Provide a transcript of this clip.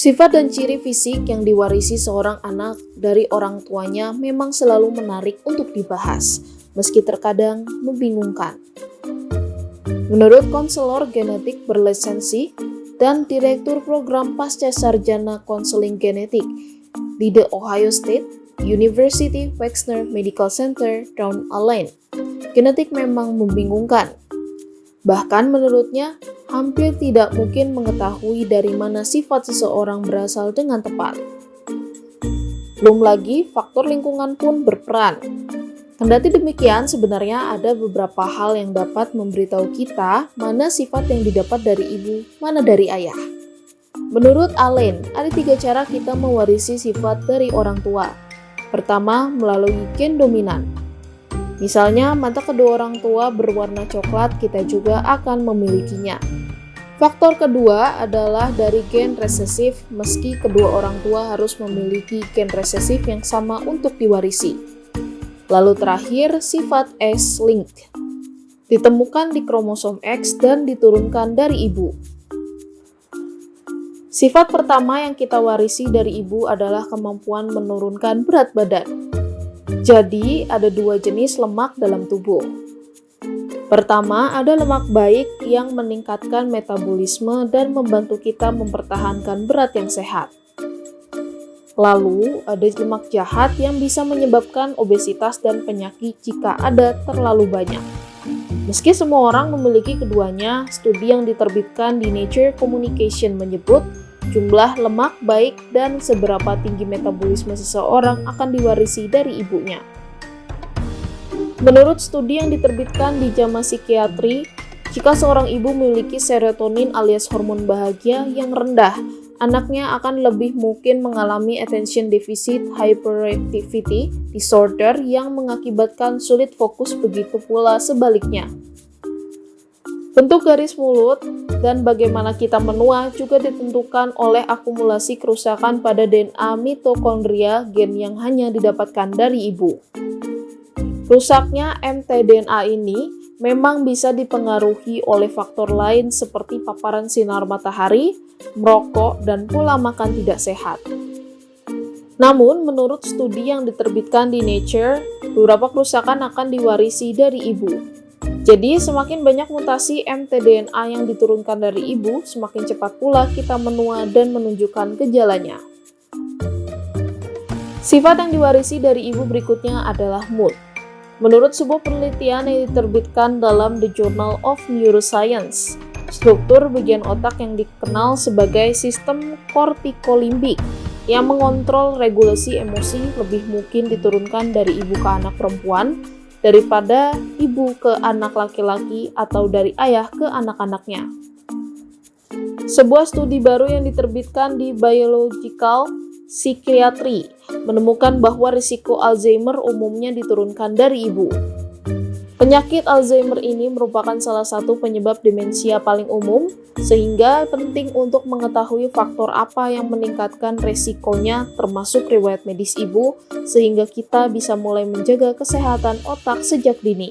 Sifat dan ciri fisik yang diwarisi seorang anak dari orang tuanya memang selalu menarik untuk dibahas, meski terkadang membingungkan. Menurut konselor genetik berlisensi dan Direktur Program Pasca Sarjana Konseling Genetik di The Ohio State University Wexner Medical Center, Dawn Allen, genetik memang membingungkan. Bahkan menurutnya, hampir tidak mungkin mengetahui dari mana sifat seseorang berasal dengan tepat. Belum lagi, faktor lingkungan pun berperan. Kendati demikian, sebenarnya ada beberapa hal yang dapat memberitahu kita mana sifat yang didapat dari ibu, mana dari ayah. Menurut Allen, ada 3 cara kita mewarisi sifat dari orang tua. Pertama, melalui gen dominan. Misalnya, mata kedua orang tua berwarna coklat, kita juga akan memilikinya. Faktor kedua adalah dari gen resesif, meski kedua orang tua harus memiliki gen resesif yang sama untuk diwarisi. Lalu terakhir, sifat X-linked. Ditemukan di kromosom X dan diturunkan dari ibu. Sifat pertama yang kita warisi dari ibu adalah kemampuan menurunkan berat badan. Jadi, ada 2 jenis lemak dalam tubuh. Pertama, ada lemak baik yang meningkatkan metabolisme dan membantu kita mempertahankan berat yang sehat. Lalu, ada lemak jahat yang bisa menyebabkan obesitas dan penyakit jika ada terlalu banyak. Meski semua orang memiliki keduanya, studi yang diterbitkan di Nature Communication menyebut jumlah lemak baik dan seberapa tinggi metabolisme seseorang akan diwarisi dari ibunya. Menurut studi yang diterbitkan di JAMA Psikiatri, jika seorang ibu memiliki serotonin alias hormon bahagia yang rendah, anaknya akan lebih mungkin mengalami attention deficit hyperactivity disorder yang mengakibatkan sulit fokus, begitu pula sebaliknya. Bentuk garis mulut dan bagaimana kita menua juga ditentukan oleh akumulasi kerusakan pada DNA mitokondria, gen yang hanya didapatkan dari ibu. Rusaknya mtDNA ini memang bisa dipengaruhi oleh faktor lain seperti paparan sinar matahari, merokok, dan pola makan tidak sehat. Namun, menurut studi yang diterbitkan di Nature, beberapa kerusakan akan diwarisi dari ibu. Jadi, semakin banyak mutasi mtDNA yang diturunkan dari ibu, semakin cepat pula kita menua dan menunjukkan gejalanya. Sifat yang diwarisi dari ibu berikutnya adalah mood. Menurut sebuah penelitian yang diterbitkan dalam The Journal of Neuroscience, struktur bagian otak yang dikenal sebagai sistem kortikolimbik yang mengontrol regulasi emosi lebih mungkin diturunkan dari ibu ke anak perempuan daripada ibu ke anak laki-laki atau dari ayah ke anak-anaknya. Sebuah studi baru yang diterbitkan di Biological Psychiatry menemukan bahwa risiko Alzheimer umumnya diturunkan dari ibu. Penyakit Alzheimer ini merupakan salah satu penyebab demensia paling umum, sehingga penting untuk mengetahui faktor apa yang meningkatkan resikonya termasuk riwayat medis ibu, sehingga kita bisa mulai menjaga kesehatan otak sejak dini.